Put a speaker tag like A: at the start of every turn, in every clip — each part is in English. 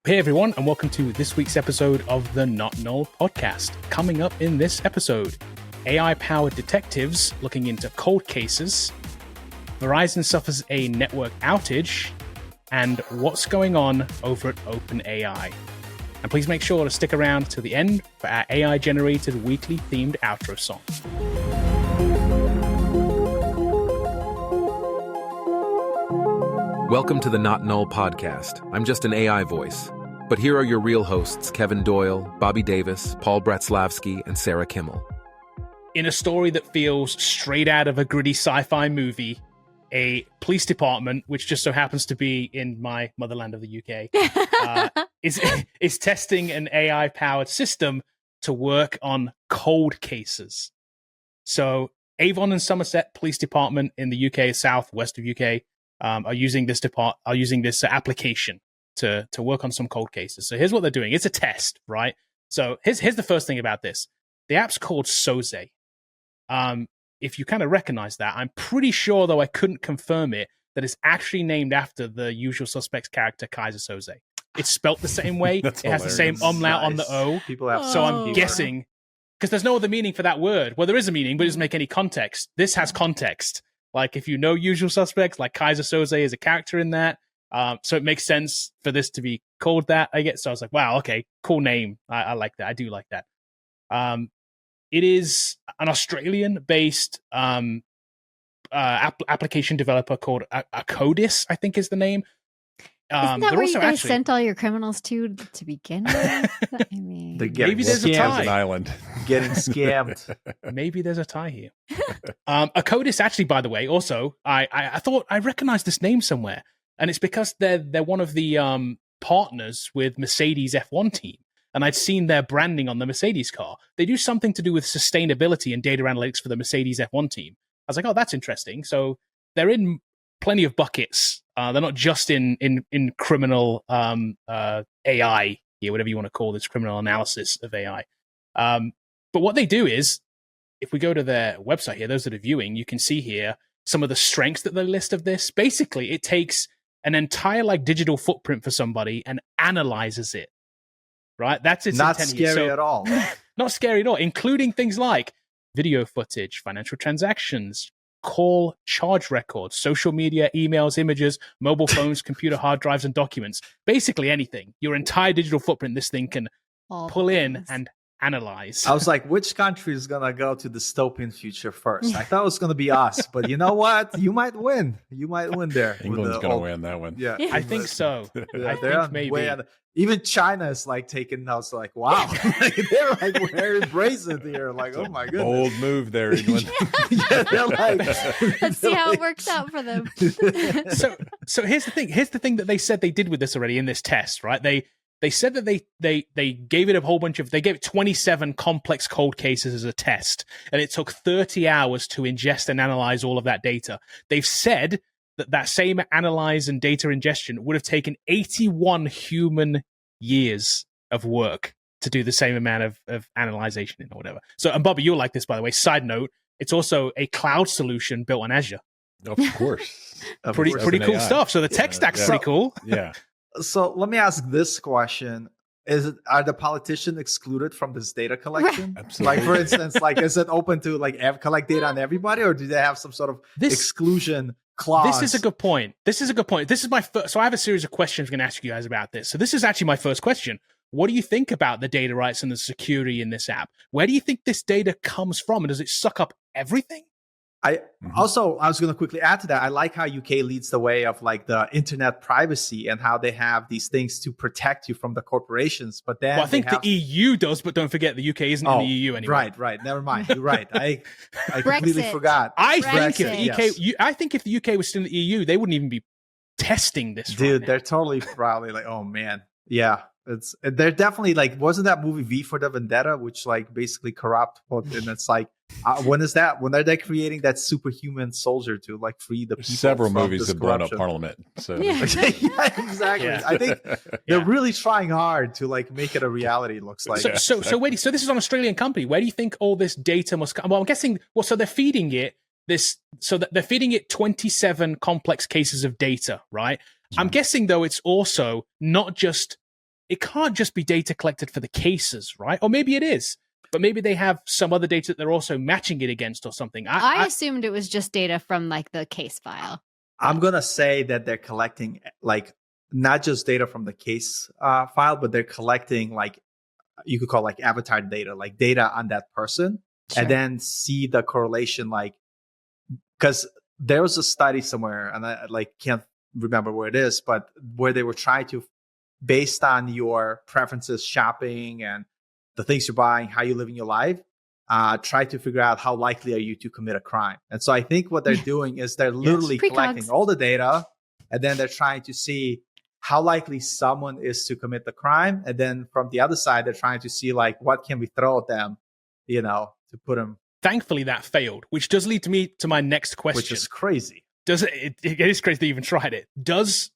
A: Hey everyone, and welcome to this week's episode of the Null Podcast. Coming up in this episode, AI-powered detectives looking into cold cases, Verizon suffers a network outage, and what's going on over at OpenAI. And please make sure to stick around to the end for our AI-generated weekly themed outro song.
B: Welcome to the Not Null Podcast. I'm just an AI voice. But here are your real hosts, Kevin Doyle, Bobby Davis, Paul Bratslavsky, and Sarah Kimmel.
A: In a story that feels straight out of a gritty sci-fi movie, a police department, which just so happens to be in my motherland of the UK, is testing an AI-powered system to work on cold cases. So Avon and Somerset Police Department in the UK, southwest of UK, are using this application to work on some cold cases. So here's what they're doing. It's a test, right? So here's the first thing about this. The app's called Soze. If you kind of recognize that, I'm pretty sure, though I couldn't confirm it, that it's actually named after the Usual Suspects character Kaiser Soze. It's spelt the same way. It has the same umlaut on the O.
C: People have
A: so I'm guessing, because there's no other meaning for that word. Well, there is a meaning, but it doesn't make any context. This has context. Like if you know Usual Suspects, like Kaiser Soze is a character in that. So it makes sense for this to be called that, I guess. So I was like, wow, okay, cool name. I like that. I do like that. It is an Australian-based application developer called Acodis, I think is the name.
D: Isn't that where you guys sent all your criminals to begin with? I mean,
A: maybe there's a tie.
C: An island. Getting scammed.
A: Maybe there's a tie here. Acodis, actually, by the way, also, I thought I recognized this name somewhere. And it's because they're one of the partners with Mercedes F1 team. And I'd seen their branding on the Mercedes car. They do something to do with sustainability and data analytics for the Mercedes F1 team. I was like, oh, that's interesting. So they're in plenty of buckets. They're not just in criminal AI, whatever you want to call this, criminal analysis of AI. But what they do is, if we go to their website here, those that are viewing, you can see here some of the strengths that they list of this. Basically, it takes an entire digital footprint for somebody and analyzes it. Right? That's its
C: not
A: intent
C: scary
A: here.
C: at all.
A: Not scary at all, including things like video footage, financial transactions, call charge records, social media, emails, images, mobile phones, computer hard drives, and documents. Basically anything. Your entire digital footprint, this thing can pull in and analyze.
C: I was like, which country is going to go to dystopian future first? I thought it was going to be us, but you know what? You might win. You might win there.
E: England's going to win that one.
C: Yeah,
A: I think so.
C: Yeah,
A: I think maybe.
C: Even China is taking. I was like, wow. They're like, we're embracing it here. Like, oh my goodness.
E: Bold move there, England.
C: Yeah, they're like,
D: let's see how it works out for them.
A: So here's the thing. Here's the thing that they said they did with this already in this test, right? They said that they gave it a whole bunch of, they gave it 27 complex cold cases as a test, and it took 30 hours to ingest and analyze all of that data. They've said that same analyze and data ingestion would have taken 81 human years of work to do the same amount of analyzation or whatever. So, and Bobby, you'll like this, by the way. Side note, it's also a cloud solution built on Azure.
E: Of course.
A: Pretty cool stuff. So the tech stack's pretty cool.
E: Yeah.
C: So let me ask this question. Are the politicians excluded from this data collection?
E: Absolutely.
C: For instance, is it open to collect data on everybody, or do they have some sort of exclusion clause?
A: This is a good point. This is my first. So I have a series of questions I'm going to ask you guys about this. So this is actually my first question. What do you think about the data rights and the security in this app? Where do you think this data comes from? And does it suck up everything?
C: I was going to quickly add to that. I like how UK leads the way of the internet privacy and how they have these things to protect you from the corporations. But then
A: I think the EU does, but don't forget the UK isn't in the EU anymore.
C: Right. Never mind. You're right. I completely forgot.
A: I think if the UK was still in the EU, they wouldn't even be testing this.
C: Dude, they're totally probably oh man, yeah. They're definitely wasn't that movie V for the Vendetta, which basically corrupt, and it's when is that? When are they creating that superhuman soldier to free the people?
E: Several
C: from
E: movies
C: this
E: have blown up
C: corruption?
E: Parliament. So
C: yeah, exactly. Yeah. I think they're really trying hard to make it a reality. It looks like.
A: So wait. So this is an Australian company. Where do you think all this data must come? Well, I'm guessing. Well, so they're feeding it this. So that they're feeding it 27 complex cases of data, right? I'm guessing though it's also not just it can't just be data collected for the cases, right? Or maybe it is, but maybe they have some other data that they're also matching it against or something.
D: I assumed it was just data from like the case file.
C: I'm going to say that they're collecting like not just data from the case file, but they're collecting like, you could call like avatar data, like data on that person,
D: Sure.
C: and then see the correlation, like, because there was a study somewhere, and I like can't remember where it is, but where they were trying to, based on your preferences, shopping and the things you're buying, how you're living your life, try to figure out how likely are you to commit a crime. And so I think what they're doing is they're literally collecting all the data, and then they're trying to see how likely someone is to commit the crime. And then from the other side, they're trying to see like, what can we throw at them, you know, to put them.
A: Thankfully, that failed, which does lead me to my next question.
C: Which is crazy.
A: Does it is crazy they even tried it. Does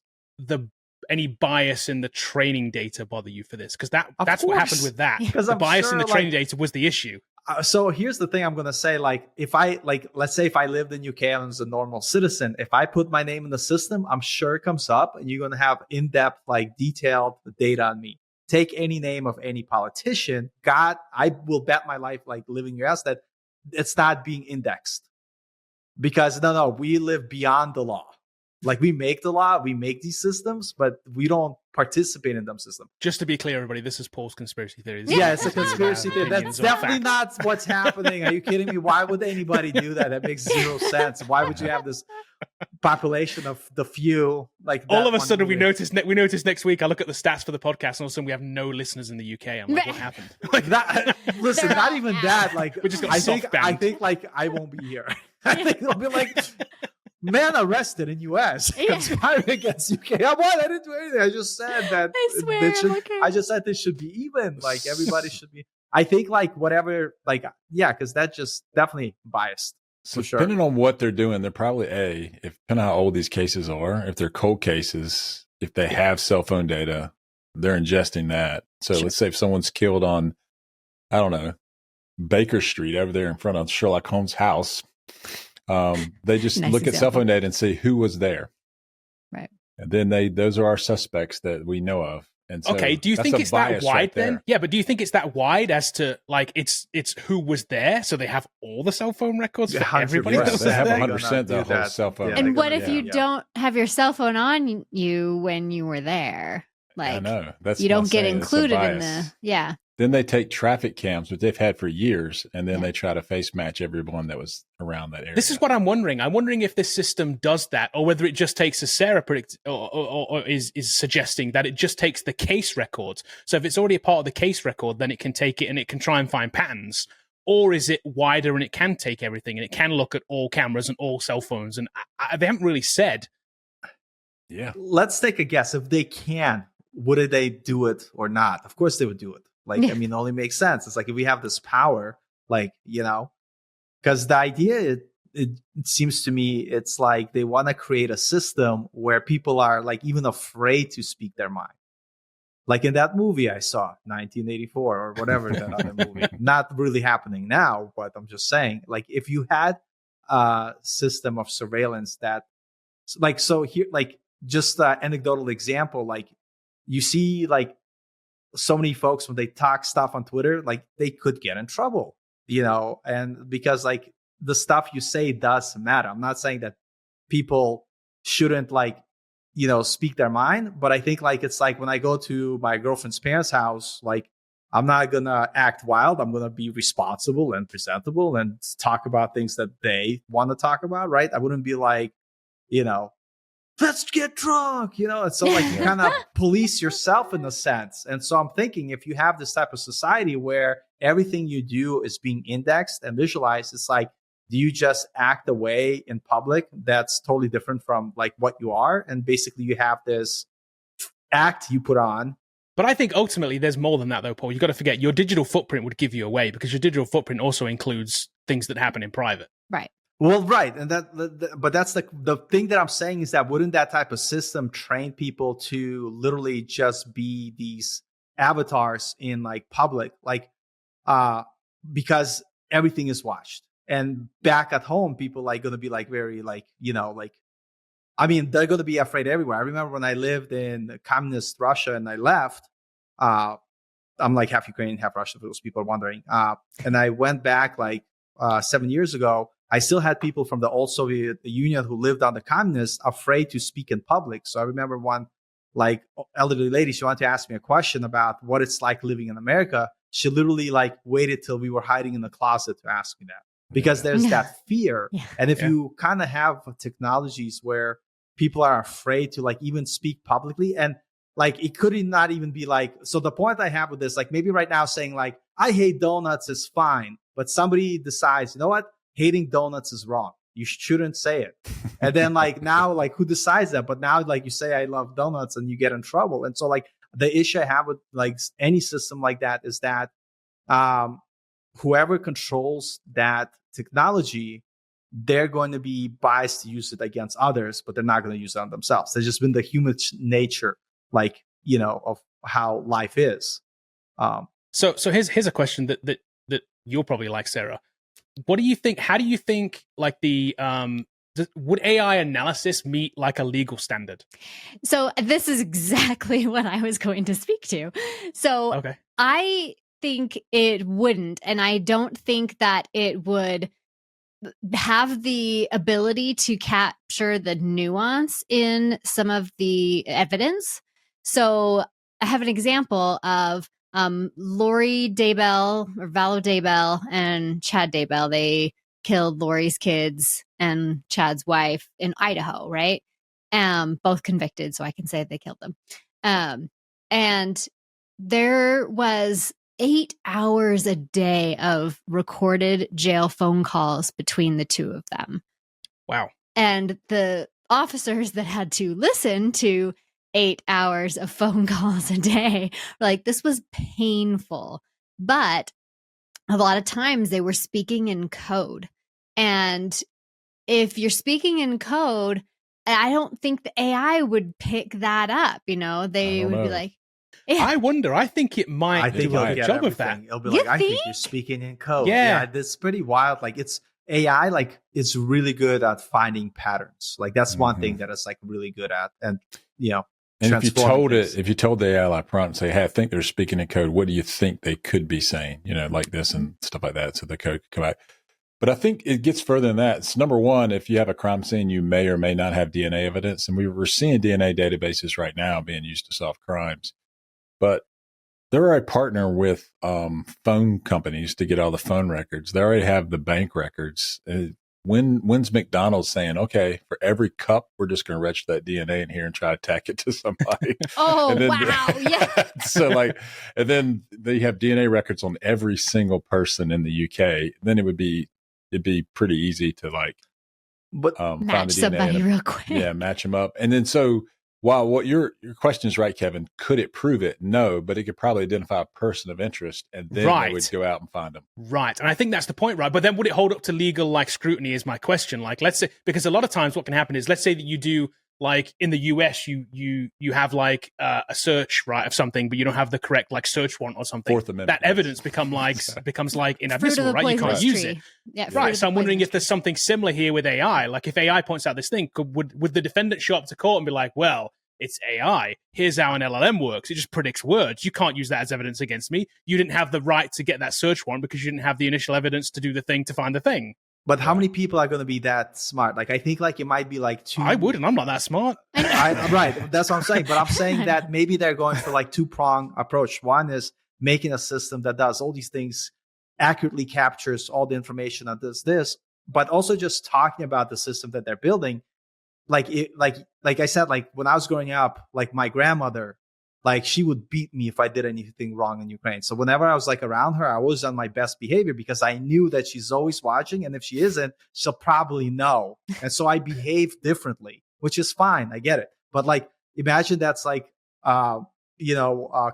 A: any bias in the training data bother you for this? Because that's what happened with that.
C: Because
A: the bias in the training data was the issue.
C: So here's the thing I'm going to say, like, if I, like, let's say if I lived in UK and was a normal citizen, if I put my name in the system, I'm sure it comes up and you're going to have in-depth, like detailed data on me. Take any name of any politician. God, I will bet my life, like living your ass, that it's not being indexed. Because no, we live beyond the law. Like we make the law, we make these systems, but we don't participate in them systems.
A: Just to be clear, everybody, this is Paul's conspiracy theory.
C: Yeah, it's a conspiracy theory. That's definitely not what's happening. Are you kidding me? Why would anybody do that? That makes zero sense. Why would you have this population of the few? Like
A: all of a sudden, we notice next week. I look at the stats for the podcast, and all of a sudden we have no listeners in the UK. I'm like, what happened?
C: Like that. Listen, not even that. Like
A: we just got
C: I think like I won't be here. I think they'll be like, man arrested in U.S. conspiring against UK. I didn't do anything. I just said that.
D: I swear.
C: I just said this should be even. Like everybody should be. I think like whatever. Like yeah, because that just definitely biased.
E: So
C: sure.
E: Depending on what they're doing, they're probably if depending on how old these cases are, if they're cold cases, if they have cell phone data, they're ingesting that. So let's say if someone's killed on, I don't know, Baker Street over there in front of Sherlock Holmes' house. They just look at cell phone data and see who was there.
D: Right.
E: And then those are our suspects that we know of. And so
A: okay, do you think it's that wide then? Yeah, but do you think it's that wide as to like it's who was there? So they have all the cell phone records for everybody?
E: Right. They have 100% the whole cell phone.
D: And what if you don't have your cell phone on you when you were there? Like,
E: I know. That's
D: you don't get included in the
E: Then they take traffic cams, which they've had for years, and then they try to face match everyone that was around that area.
A: This is what I'm wondering. I'm wondering if this system does that, or whether it just takes, as Sarah predict, or is suggesting that it just takes the case records. So if it's already a part of the case record, then it can take it and it can try and find patterns. Or is it wider and it can take everything and it can look at all cameras and all cell phones? And they haven't really said.
E: Yeah.
C: Let's take a guess. If they can, would they do it or not? Of course they would do it. Like, I mean, it only makes sense. It's like if we have this power, like, you know, because the idea, it seems to me, it's like they want to create a system where people are like even afraid to speak their mind. Like in that movie I saw, 1984 or whatever, that other movie. Not really happening now, but I'm just saying, like, if you had a system of surveillance that, like, so here, like, just an anecdotal example, like, you see, like, so many folks when they talk stuff on Twitter, like they could get in trouble, you know, and because like the stuff you say does matter. I'm not saying that people shouldn't like, you know, speak their mind, but I think like it's like when I go to my girlfriend's parents' house, like I'm not gonna act wild. I'm gonna be responsible and presentable and talk about things that they want to talk about, right? I wouldn't be like, you know, let's get drunk, you know? And so like you kind of police yourself in a sense. And so I'm thinking if you have this type of society where everything you do is being indexed and visualized, it's like, do you just act a way in public that's totally different from like what you are? And basically you have this act you put on.
A: But I think ultimately there's more than that though, Paul. You've got to forget your digital footprint would give you away because your digital footprint also includes things that happen in private.
D: Right.
C: Well, right. And but that's the thing that I'm saying is that wouldn't that type of system train people to literally just be these avatars in like public, like, because everything is watched. And back at home, people like going to be like very like, you know, like, I mean, they're going to be afraid everywhere. I remember when I lived in communist Russia and I left, I'm like half Ukrainian, half Russian, for those people are wondering. And I went back like 7 years ago. I still had people from the old Soviet Union who lived under communists afraid to speak in public. So I remember one like elderly lady, she wanted to ask me a question about what it's like living in America. She literally like waited till we were hiding in the closet to ask me that, because there's that fear.
D: Yeah.
C: And if you kind of have technologies where people are afraid to like even speak publicly, and like it could not even be like, so the point I have with this, like maybe right now saying like, I hate donuts is fine, but somebody decides, you know what, hating donuts is wrong. You shouldn't say it. And then like now, like who decides that? But now like you say, I love donuts and you get in trouble. And so like the issue I have with like any system like that is that whoever controls that technology, they're going to be biased to use it against others, but they're not going to use it on themselves. There's just been the human nature, like, you know, of how life is.
A: So here's a question that you'll probably like, Sarah. What do you think? How do you think like the would AI analysis meet like a legal standard?
D: So this is exactly what I was going to speak to. So
A: Okay.
D: I think it wouldn't, and I don't think that it would have the ability to capture the nuance in some of the evidence. So I have an example of Lori Daybell or Valo Daybell and Chad Daybell. They killed Lori's kids and Chad's wife in Idaho, right? Both convicted, so I can say they killed them. And there was 8 hours a day of recorded jail phone calls between the two of them.
A: Wow.
D: And the officers that had to listen to 8 hours of phone calls a day, like this was painful. But a lot of times they were speaking in code. And if you're speaking in code, I don't think the AI would pick that up. You know, they would be like, yeah.
A: I wonder. I think it might do a good job of that.
C: It'll be like, I think you're speaking in code. Yeah, that's pretty wild. Like it's AI, like it's really good at finding patterns. Like that's one thing that it's like really good at. And you know,
E: and if you told the AI like prompt, say, hey, I think they're speaking in code. What do you think they could be saying? You know, like this and stuff like that. So the code could come out. But I think it gets further than that. It's number one, if you have a crime scene, you may or may not have DNA evidence. And we're seeing DNA databases right now being used to solve crimes. But they're already partner with phone companies to get all the phone records. They already have the bank records. When's McDonald's saying, okay, for every cup, we're just going to register that DNA in here and try to tack it to somebody?
D: Oh, wow. Yeah.
E: So like, and then they have DNA records on every single person in the UK. Then it'd be pretty easy to like,
D: match somebody real quick.
E: Yeah, match them up. And then so while what your question is right, Kevin, could it prove it? No, but it could probably identify a person of interest, and then they would go out and find them.
A: Right, and I think that's the point, right? But then would it hold up to legal like scrutiny? Is my question. Like, let's say, because a lot of times what can happen is, let's say that you do like in the US, you have like a search right of something, but you don't have the correct like search warrant or something.
E: Fourth Amendment.
A: That evidence becomes like inadmissible, right? You can't use it.
D: Yeah,
A: right. So I'm wondering if there's something similar here with AI. Like if AI points out this thing, would the defendant show up to court and be like, well, it's AI. Here's how an LLM works. It just predicts words. You can't use that as evidence against me. You didn't have the right to get that search warrant because you didn't have the initial evidence to do the thing to find the thing.
C: But how many people are going to be that smart? Like, I think like it might be like two.
A: I wouldn't. I'm not that smart.
C: Right. That's what I'm saying. But I'm saying that maybe they're going for like two-prong approach. One is making a system that does all these things, accurately captures all the information and does this, but also just talking about the system that they're building. Like I said, like when I was growing up, like my grandmother, like she would beat me if I did anything wrong in Ukraine. So whenever I was like around her, I was on my best behavior because I knew that she's always watching. And if she isn't, she'll probably know. And so I behave differently, which is fine. I get it. But like, imagine that's like, a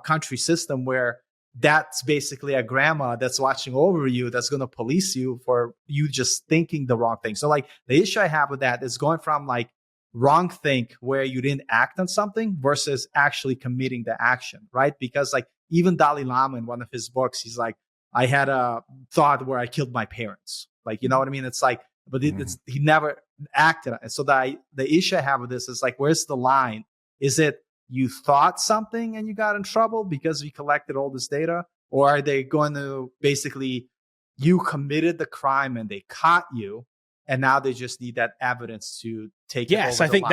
C: country system where that's basically a grandma that's watching over you, that's going to police you for you just thinking the wrong thing. So like the issue I have with that is going from like wrong think where you didn't act on something versus actually committing the action, right? Because like even Dalai Lama in one of his books, he's like, I had a thought where I killed my parents. Like, you know what I mean? It's like, but he never acted on it. So the issue I have with this is like, where's the line? Is it you thought something and you got in trouble because we collected all this data? Or are they going to basically, you committed the crime and they caught you, and now they just need that evidence to take it over
A: Yes, I
C: the
A: think
C: line?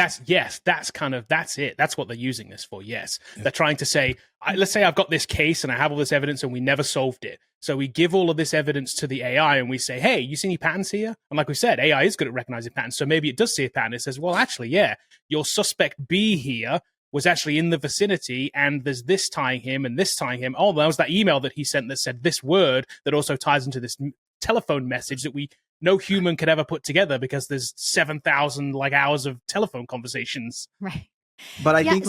A: that's it. That's what they're using this for. Yes, they're trying to say, let's say I've got this case and I have all this evidence and we never solved it. So we give all of this evidence to the AI and we say, hey, you see any patterns here? And like we said, AI is good at recognizing patterns. So maybe it does see a pattern. It says, well, actually, yeah, your suspect B here was actually in the vicinity and there's this tying him and this tying him. Oh, that was that email that he sent that said this word that also ties into this telephone message that no human could ever put together because there's 7,000 hours of telephone conversations.
D: Right.
C: But I
D: think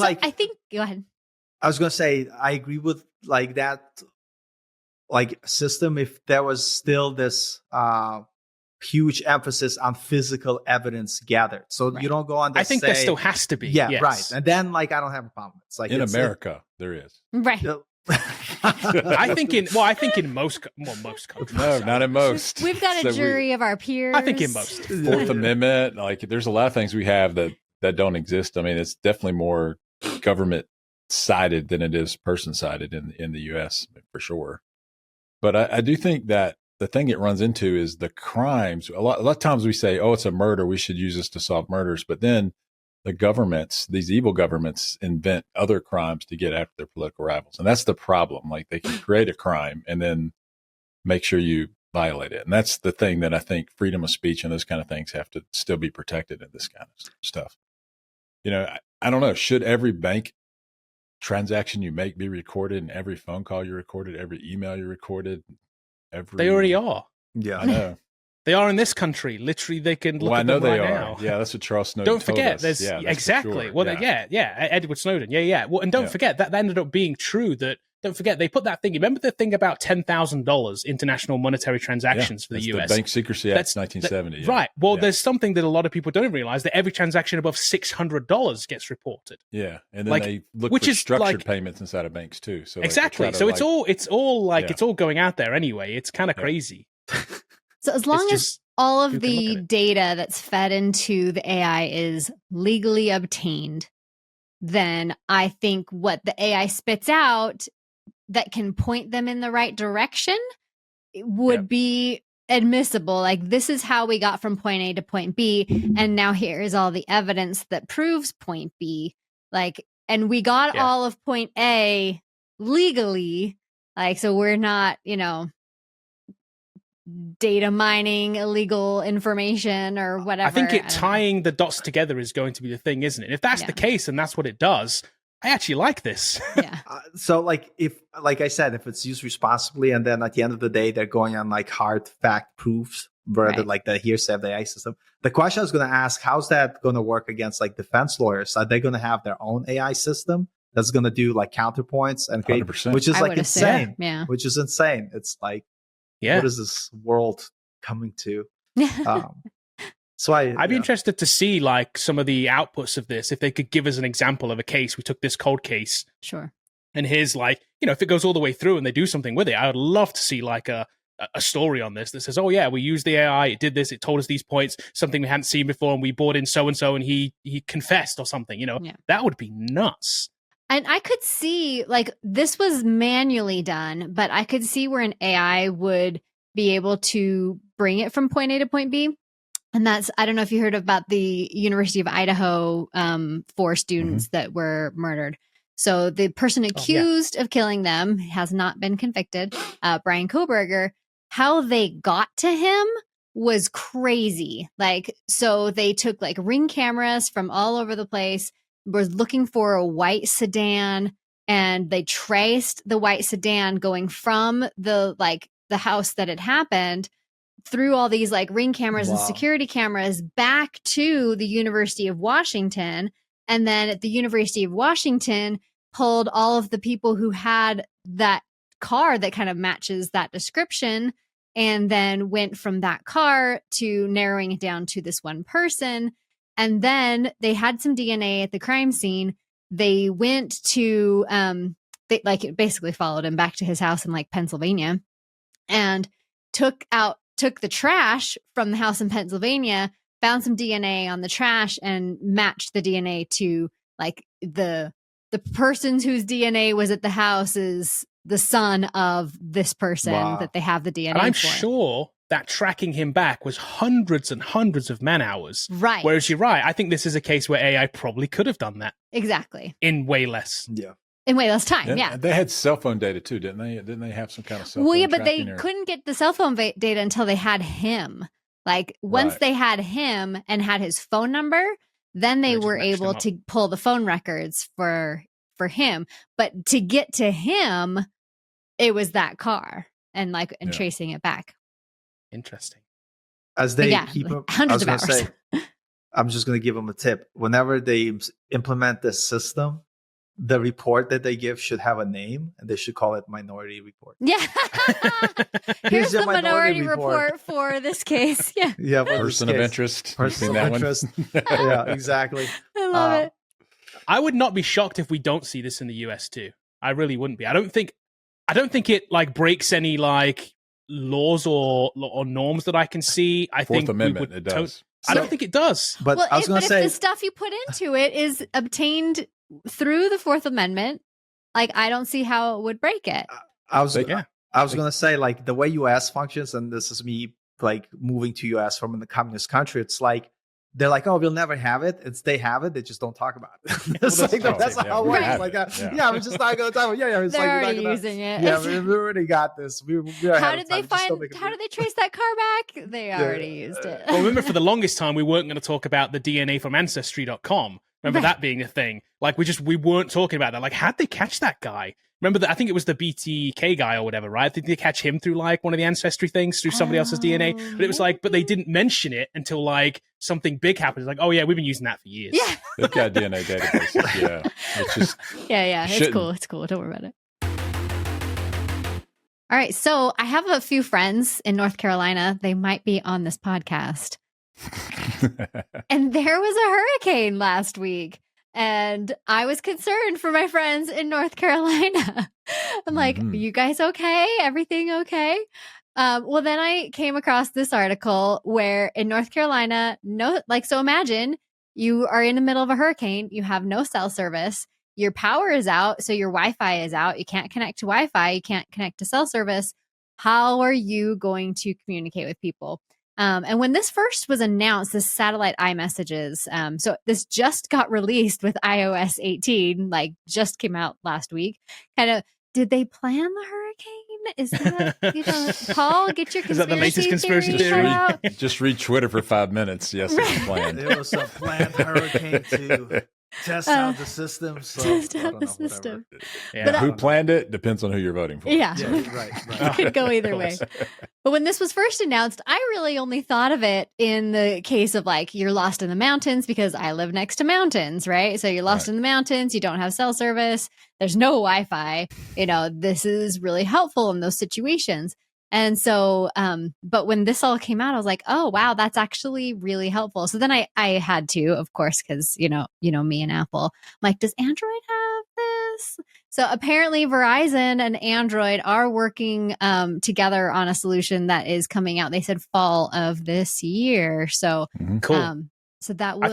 D: go ahead.
C: I was going to say, I agree with that system if there was still this huge emphasis on physical evidence gathered. So you don't go on.
A: I think there still has to be.
C: Yeah,
A: yes.
C: right. And then I don't have a problem. It's
E: in America, there is.
D: Right.
A: I think in most countries.
E: No, not in most.
D: We've got a jury of our peers.
A: I think in most.
E: Fourth Amendment, there's a lot of things we have that don't exist. I mean, it's definitely more government sided than it is person sided in the U.S. for sure. But I do think that the thing it runs into is the crimes. A lot of times we say, oh, it's a murder, we should use this to solve murders. But then the governments, these evil governments, invent other crimes to get after their political rivals. And that's the problem. They can create a crime and then make sure you violate it. And that's the thing that I think freedom of speech and those kind of things have to still be protected in this kind of stuff. I don't know. Should every bank transaction you make be recorded, and every phone call you recorded, every email you recorded?
A: They already are.
C: Yeah,
E: I know.
A: They are in this country. Literally, they can look
E: I
A: at
E: know
A: them
E: they
A: right
E: are.
A: now.
E: Yeah, that's what Charles Snowden
A: Don't forget,
E: told us.
A: there's
E: Yeah,
A: exactly.
E: sure.
A: Well, Edward Snowden. Yeah. Well, and don't forget that ended up being true. Don't forget they put that thing. Remember the thing about $10,000 international monetary transactions for the U.S.
E: The Bank Secrecy Act, 1970.
A: Right. Well, there's something that a lot of people don't realize, that every transaction above $600 gets reported.
E: Yeah, and then they look for structured payments inside of banks too. So
A: exactly. So it's all going out there anyway. It's kind of crazy.
D: So as long as all of the data that's fed into the AI is legally obtained, then I think what the AI spits out that can point them in the right direction would be admissible. This is how we got from point A to point B, and now here is all the evidence that proves point B. And we got all of point A legally. So we're not, data mining illegal information or whatever.
A: I think tying the dots together is going to be the thing, isn't it? If that's the case and that's what it does, I actually like this.
D: Yeah.
C: So if, like I said, if it's used responsibly, and then at the end of the day, they're going on hard fact proofs rather the hearsay of the AI system. The question I was going to ask, how's that going to work against defense lawyers? Are they going to have their own AI system that's going to do counterpoints and create,
E: 100%.
C: which is insane.
D: Yeah.
C: Which is insane. It's what is this world coming to? So I'd
A: be interested to see some of the outputs of this. If they could give us an example of a case, we took this cold case.
D: Sure.
A: And here's if it goes all the way through and they do something with it, I would love to see a story on this that says, oh yeah, we used the AI, it did this, it told us these points, something we hadn't seen before, and we brought in so-and-so and he confessed or something, that would be nuts.
D: And I could see this was manually done, but I could see where an AI would be able to bring it from point A to point B. And that's, I don't know if you heard about the University of Idaho 4 students that were murdered. So the person accused of killing them has not been convicted, Brian Koberger. How they got to him was crazy. So they took ring cameras from all over the place, was looking for a white sedan, and they traced the white sedan going from the house that had happened through all these ring cameras and security cameras back to the University of Washington. And then at the University of Washington pulled all of the people who had that car that kind of matches that description, and then went from that car to narrowing it down to this one person. And then they had some DNA at the crime scene. They went to, they basically followed him back to his house in Pennsylvania, and took the trash from the house in Pennsylvania, found some DNA on the trash, and matched the DNA to the the person whose DNA was at the house is the son of this person that they have the DNA
A: and I'm
D: for.
A: sure that tracking him back was hundreds and hundreds of man hours.
D: Right.
A: Whereas you're right. I think this is a case where AI probably could have done that.
D: Exactly.
A: In way less.
C: Yeah.
D: In way less time, yeah.
E: They had cell phone data too, didn't they? Didn't they have some kind of cell phone
D: Well, yeah, but they
E: tracking
D: couldn't get the cell phone data until they had him. Like, once they had him and had his phone number, then they were able to pull the phone records for him. But to get to him, it was that car and tracing it back.
A: Interesting.
C: As they keep
D: hundreds of hours.
C: I'm just going to give them a tip. Whenever they implement this system, the report that they give should have a name, and they should call it Minority Report.
D: Yeah. Here's the minority
C: report
D: report for this case. Yeah.
C: Yeah.
E: Person of interest.
C: Person of interest. Yeah, exactly.
D: I love it.
A: I would not be shocked if we don't see this in the US too. I really wouldn't be. I don't think it breaks any laws or norms that I can see. I
E: Fourth
A: think
E: Amendment, it does.
A: I don't think it does.
C: But I was going to say,
D: if the stuff you put into it is obtained through the Fourth Amendment, I don't see how it would break it.
C: I was going to say, the way US functions, and this is me moving to US from a communist country. It's they're oh, we'll never have it. They have it. They just don't talk about it. It's that's how it works. We're just not going to talk about it. It's
D: they're already using it.
C: Yeah, we already got this.
D: How did they trace that car back? They already used it.
A: Well, remember, for the longest time, we weren't going to talk about the DNA from Ancestry.com. Remember that being a thing? We weren't talking about that. How'd they catch that guy? Remember that? I think it was the BTK guy or whatever, right? I think they catch him through one of the Ancestry things through somebody else's DNA. But it was but they didn't mention it until something big happened. It's oh yeah, we've been using that for years.
D: Yeah.
E: They've got DNA databases. Yeah. It's just.
D: Yeah. It's cool. It's cool. Don't worry about it. All right. So I have a few friends in North Carolina. They might be on this podcast. And there was a hurricane last week. And I was concerned for my friends in North Carolina. I'm are you guys okay? Everything okay? Well, then I came across this article where in North Carolina, so imagine you are in the middle of a hurricane. You have no cell service. Your power is out. So your Wi-Fi is out. You can't connect to Wi-Fi. You can't connect to cell service. How are you going to communicate with people? And when this first was announced, this satellite iMessages, so this just got released with iOS 18, just came out last week. Did they plan the hurricane? Is that, Paul, get your conspiracy
A: Is that the latest conspiracy theory?
D: out?
E: Just read Twitter for 5 minutes. Yes, it was planned.
C: It was a planned hurricane to test out the system.
D: Test out the system.
A: Yeah.
D: But,
E: who planned it depends on who you're voting for.
D: Yeah.
C: Right.
D: It could go either way. But when this was first announced, I really only thought of it in the case of you're lost in the mountains, because I live next to mountains, right? So you're lost in the mountains, you don't have cell service, there's no Wi-Fi. This is really helpful in those situations. And so, but when this all came out, I was oh, wow, that's actually really helpful. So then I had to, of course, because, you know me and Apple, I'm does Android have this? So apparently Verizon and Android are working together on a solution that is coming out. They said fall of this year. So
A: cool.
D: So that will
A: I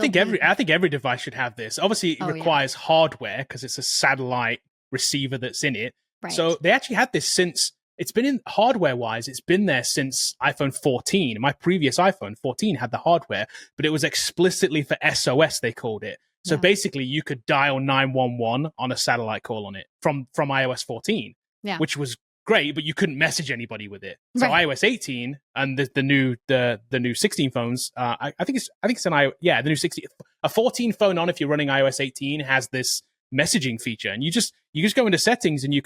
A: think every device should have this. Obviously, it requires hardware because it's a satellite receiver that's in it.
D: Right.
A: So they actually had this since. It's been in hardware-wise, it's been there since iPhone 14. My previous iPhone 14 had the hardware, but it was explicitly for SOS, they called it. So basically, you could dial 911 on a satellite call on it from iOS 14, which was great, but you couldn't message anybody with it. So iOS 18 and the new 16 phones, I think it's the new 16. A 14 phone on, if you're running iOS 18, has this messaging feature, and you just go into settings and you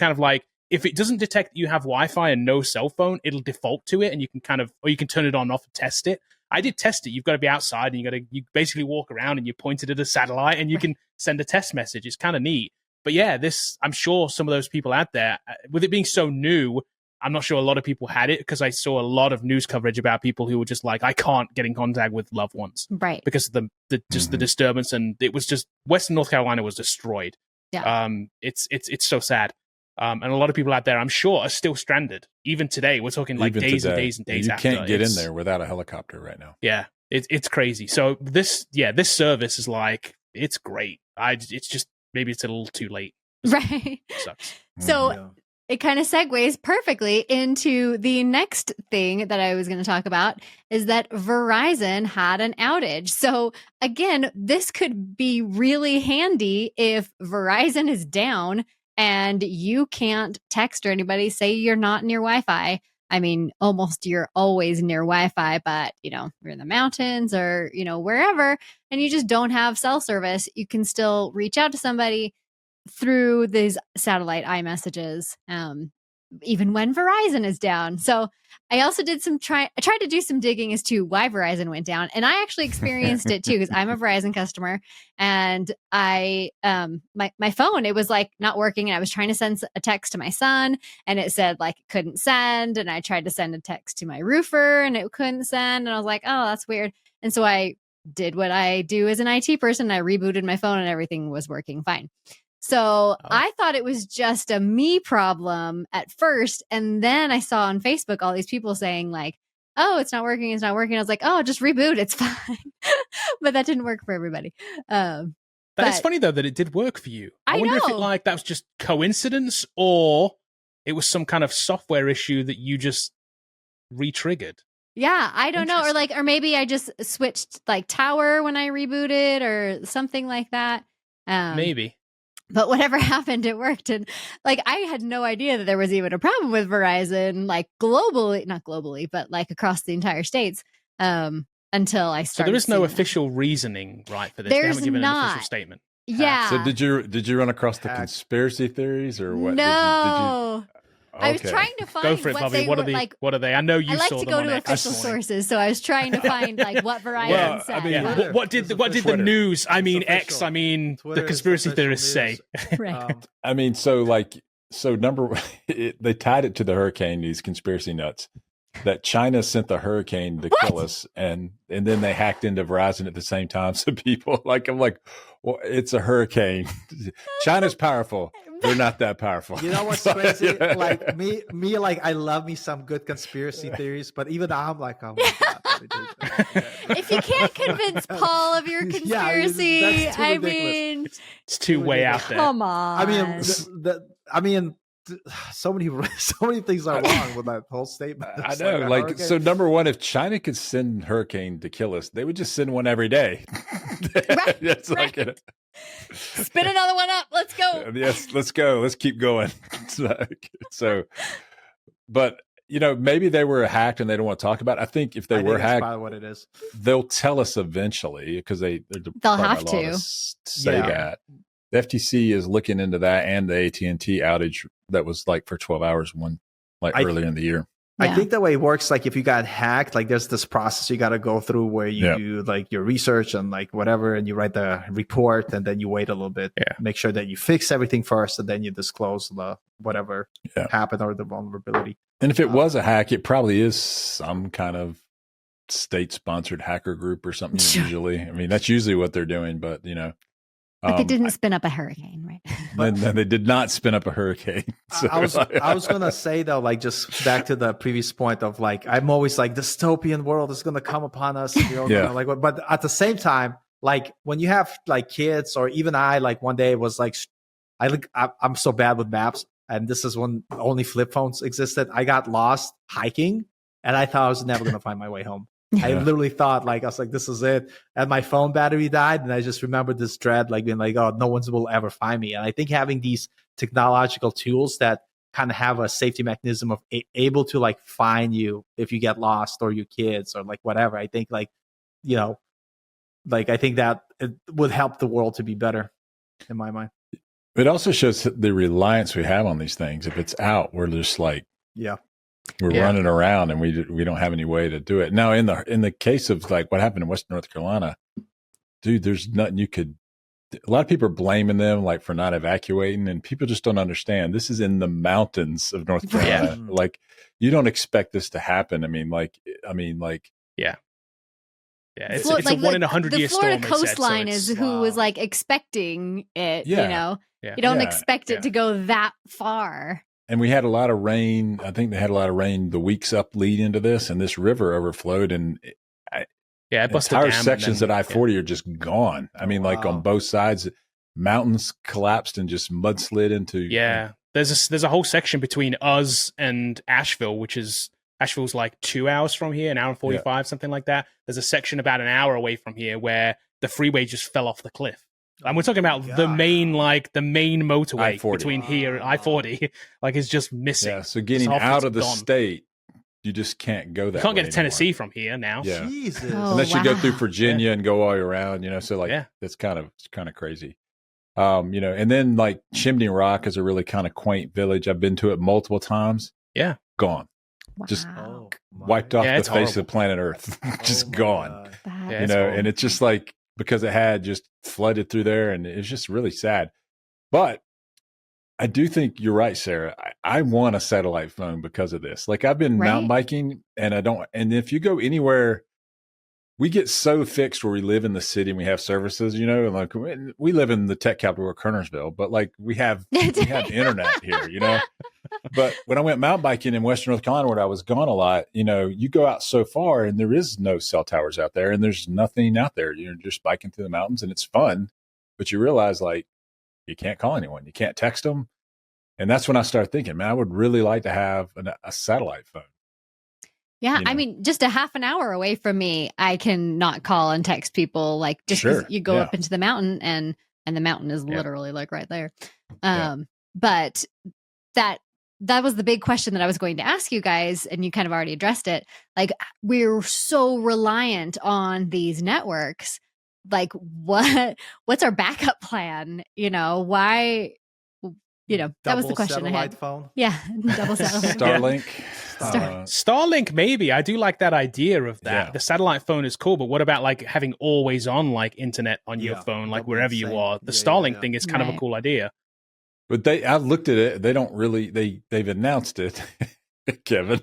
A: if it doesn't detect that you have Wi-Fi and no cell phone, it'll default to it, and you can or you can turn it on and off and test it. I did test it. You've got to be outside, and you basically walk around and you point it at a satellite, and you can send a test message. It's kind of neat. But yeah, I'm sure some of those people out there, with it being so new, I'm not sure a lot of people had it, because I saw a lot of news coverage about people who were just I can't get in contact with loved ones,
D: right?
A: Because of the disturbance, and it was just Western North Carolina was destroyed.
D: Yeah.
A: It's so sad. And a lot of people out there, I'm sure, are still stranded. Even today, we're talking days and days and days
E: you
A: after.
E: You can't get in there without a helicopter right now.
A: Yeah, it's crazy. So this service is it's great. maybe it's a little too late.
D: Right.
A: Sucks.
D: So
C: Yeah.
D: it kind of segues perfectly into the next thing that I was going to talk about is that Verizon had an outage. So again, this could be really handy if Verizon is down and you can't text or anybody, say you're not near Wi-Fi. I mean, almost you're always near Wi-Fi, but you're in the mountains or, wherever, and you just don't have cell service. You can still reach out to somebody through these satellite iMessages, even when Verizon is down. So I also did I tried to do some digging as to why Verizon went down, and I actually experienced it too because I'm a Verizon customer, and I my phone, it was like not working, and I was trying to send a text to my son, and it said like it couldn't send, and I tried to send a text to my roofer, and it couldn't send, and I was like, oh, that's weird, and so I did what I do as an IT person. I rebooted my phone, and everything was working fine. So I thought it was just a me problem at first. And then I saw on Facebook all these people saying like, oh, it's not working. It's not working. I was like, oh, just reboot. It's fine. But that didn't work for everybody.
A: That is funny though, that it did work for you.
D: I
A: wonder if
D: know.
A: that was just coincidence or it was some kind of software issue that you just re-triggered.
D: Yeah, I don't know. Or maybe I just switched like tower when I rebooted or something like that.
A: Maybe.
D: But whatever happened, it worked. And like, I had no idea that there was even a problem with Verizon, like globally, not globally, but like across the entire states, until I started.
A: So there is no
D: seeing
A: official reasoning, right, for this?
D: There's
A: they haven't given
D: not.
A: an official statement.
D: Yeah.
E: So did you run across the conspiracy theories or what?
D: No.
E: Did you...
D: I was trying to find
A: Go for it,
D: what
A: Bobby.
D: they
A: What
D: were
A: are they?
D: like.
A: What are they? I know you
D: I like
A: saw
D: to
A: them
D: go
A: on
D: to
A: X
D: official
A: this morning.
D: sources, so I was trying to find like what Verizon
E: Well,
D: said.
E: I mean,
A: Yeah. What did the news? I mean, X. I mean,
C: Twitter
A: the
C: is
A: conspiracy
C: official
A: theorists say.
D: Right.
E: I mean, they tied it to the hurricane. These conspiracy nuts that China sent the hurricane to kill us, and then they hacked into Verizon at the same time. So people I'm like, well, it's a hurricane. China's powerful. They're not that powerful.
C: You know what's crazy? Like me, like I love me some good conspiracy theories, but even I'm like, oh my god.
D: If you can't convince Paul of your conspiracy,
C: that's too
D: I
C: ridiculous.
D: mean,
A: It's too way out there.
D: come on.
C: I mean, so many things are wrong with that whole statement.
E: I
C: It's
E: know.
C: a
E: Like,
C: hurricane.
E: so number one, if China could send hurricane to kill us, they would just send one every day.
D: Right,
E: That's
D: right.
E: like
D: Spin another one up. Let's go.
E: Yes, let's go. Let's keep going. So, but maybe they were hacked and they don't want to talk about it. I think if they were
C: that's
E: hacked,
C: probably what it is.
E: they'll tell us eventually because they'll
D: have to.
E: say
C: Yeah.
E: that. The FTC is looking into that and the AT&T outage that was like for 12 hours earlier in the year.
C: I think the way it works, like if you got hacked, like there's this process you got to go through where you do like your research and like whatever, and you write the report, and then you wait a little bit, make sure that you fix everything first, and then you disclose the whatever happened or the vulnerability.
E: And if it was a hack, it probably is some kind of state-sponsored hacker group or something. Usually, I mean that's usually what they're doing, but
D: But they didn't spin up a hurricane, right?
E: And they did not spin up a hurricane. So,
C: I was gonna say though, like just back to the previous point of like, I'm always like dystopian world is gonna come upon us. But at the same time, like when you have like kids or even I, like one day was like, I'm so bad with maps, and this is when only flip phones existed. I got lost hiking, and I thought I was never gonna find my way home. I literally thought I was like, this is it. And my phone battery died. And I just remembered this dread, like being like, oh, no one will ever find me. And I think having these technological tools that kind of have a safety mechanism of able to like find you if you get lost or your kids or like whatever, I think I think that it would help the world to be better in my mind.
E: It also shows the reliance we have on these things. If it's out, we're just like, we're running around and we don't have any way to do it. Now, in the case of like what happened in Western North Carolina, dude, there's nothing you could. A lot of people are blaming them like for not evacuating, and people just don't understand. This is in the mountains of North Carolina. Like, you don't expect this to happen. I mean,
A: it's a 1 in 100 year storm.
D: The Florida coastline is who was like expecting it. You don't expect it to go that far.
E: And we had a lot of rain. I think they had a lot of rain the weeks up lead into this, and this river overflowed, and
A: it busted
E: entire
A: dam
E: sections
A: and then,
E: at I-40 are just gone. I mean, like on both sides, mountains collapsed and just mudslid into.
A: Yeah. There's a whole section between us and Asheville, Asheville's like 2 hours from here, an hour and 45, something like that. There's a section about an hour away from here where the freeway just fell off the cliff. And we're talking about the main motorway
E: I-40.
A: Between here and I-40, like it's just missing.
E: Yeah, so getting out of the state, you just can't go that way.
A: You can't get to Tennessee
E: anymore.
A: from here now.
E: Yeah.
C: Jesus.
E: Unless you go through Virginia and go all the way around, so like it's kind of crazy. And then like Chimney Rock is a really kind of quaint village. I've been to it multiple times.
A: Yeah.
E: Gone.
D: Wow.
E: Just wiped off the face of planet Earth. Just gone. And it's just like, because it had just flooded through there, and it's just really sad. But I do think you're right, Sarah. I want a satellite phone because of this. Like I've been mountain biking, and and if you go anywhere, we get so fixed where we live in the city and we have services, and like we live in the tech capital of Kernersville, but like we have internet here, But when I went mountain biking in Western North Carolina, where I was gone a lot, you go out so far and there is no cell towers out there and there's nothing out there. You're just biking through the mountains and it's fun, but you realize like you can't call anyone, you can't text them. And that's when I started thinking, man, I would really like to have a satellite phone.
D: Yeah, I mean, just a half an hour away from me, I can not call and text people. Like just 'cause you go up into the mountain and the mountain is literally like right there. But that was the big question that I was going to ask you guys, and you kind of already addressed it. Like we're so reliant on these networks. Like what's our backup plan? Why? That was the question I had.
C: Phone?
D: Yeah, double satellite.
E: Starlink.
A: Starlink, maybe. I do like that idea of that.
E: Yeah.
A: The satellite phone is cool, but what about like having always on like internet on your phone, like wherever you are? The Starlink thing is kind of a cool idea.
E: But I looked at it. They don't really. They've announced it, Kevin.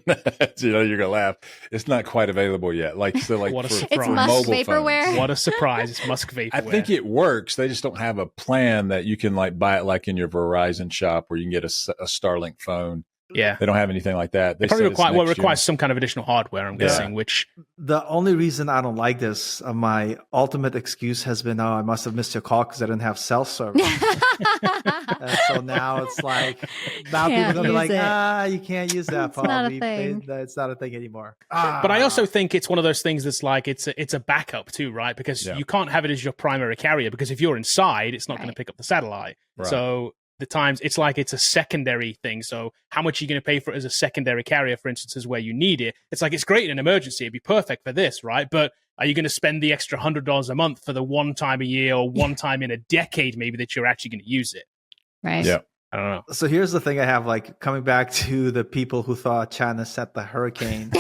E: You're gonna laugh. It's not quite available yet. What a
A: surprise!
D: It's Musk vaporware.
A: What a surprise! It's Musk vaporware.
E: I think it works. They just don't have a plan that you can like buy it like in your Verizon shop where you can get a Starlink phone.
A: Yeah,
E: they don't have anything like that. They
A: probably requires some kind of additional hardware. I'm guessing. Which
C: the only reason I don't like this, my ultimate excuse has been, I must have missed your call because I didn't have cell service. And so now it's like people are gonna be like, you can't use that phone.
D: It's not a thing.
C: It's not a thing anymore.
A: But I also think it's one of those things that's like it's a backup too, right? Because you can't have it as your primary carrier, because if you're inside, it's not going to pick up the satellite.
E: Right.
A: So the times it's like it's a secondary thing. So how much are you going to pay for it as a secondary carrier, for instance, is where you need it? It's like it's great in an emergency. It'd be perfect for this, right? But are you going to spend the extra $100 a month for the one time a year or one time in a decade maybe that you're actually going to use it?
D: Right.
E: Yeah.
A: I don't know.
C: So here's the thing I have, like coming back to the people who thought China set the hurricane.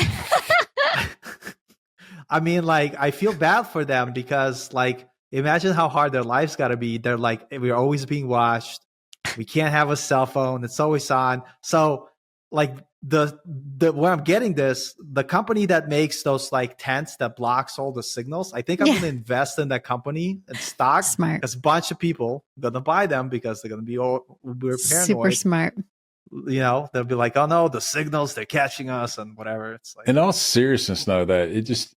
C: I mean, like, I feel bad for them because, like, imagine how hard their lives got to be. They're like, we're always being watched. We can't have a cell phone. It's always on. So, like, the where I'm getting this, the company that makes those like tents that blocks all the signals, I think I'm going to invest in that company in stock.
D: Smart.
C: Because a bunch of people are going to buy them because they're going to be all we're paranoid.
D: Super smart.
C: They'll be like, oh no, the signals, they're catching us and whatever. It's like,
E: in all seriousness, though, that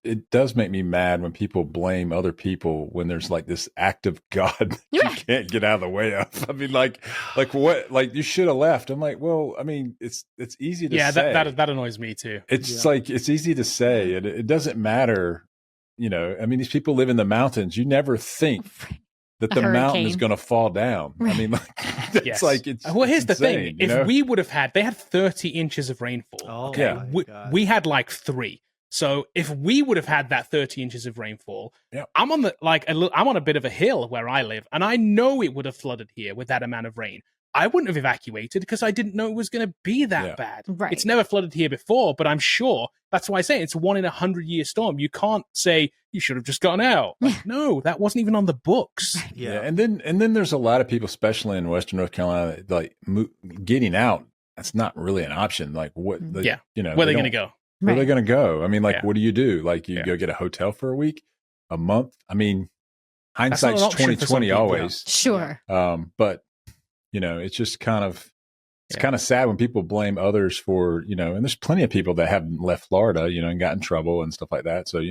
E: it does make me mad when people blame other people when there's like this act of God that you can't get out of the way of. I mean, like what? Like you should have left. I'm like, well, I mean, it's easy to say.
A: that annoys me too.
E: It's like it's easy to say, and it doesn't matter. I mean, these people live in the mountains. You never think that the mountain is going to fall down. I mean, it's like it's.
A: Well, here's
E: it's
A: the
E: insane,
A: thing: if we would have had, they had 30 inches of rainfall.
C: Oh,
A: okay, we had like 3. So if we would have had that 30 inches of rainfall, I'm on I'm on a bit of a hill where I live, and I know it would have flooded here with that amount of rain. I wouldn't have evacuated because I didn't know it was going to be that bad.
D: Right.
A: It's never flooded here before, but I'm sure that's why I say it's 1 in 100-year storm. You can't say you should have just gotten out. Like, no, that wasn't even on the books.
E: Yeah. And then there's a lot of people, especially in Western North Carolina, like getting out. That's not really an option. Like what? Where are they going to go? Where are they going to go? I mean, like, what do you do? Like, you go get a hotel for a week, a month? I mean, hindsight's 20/20 always.
D: Sure.
E: But it's just kind of kind of sad when people blame others for and there's plenty of people that haven't left Florida, and got in trouble and stuff like that. So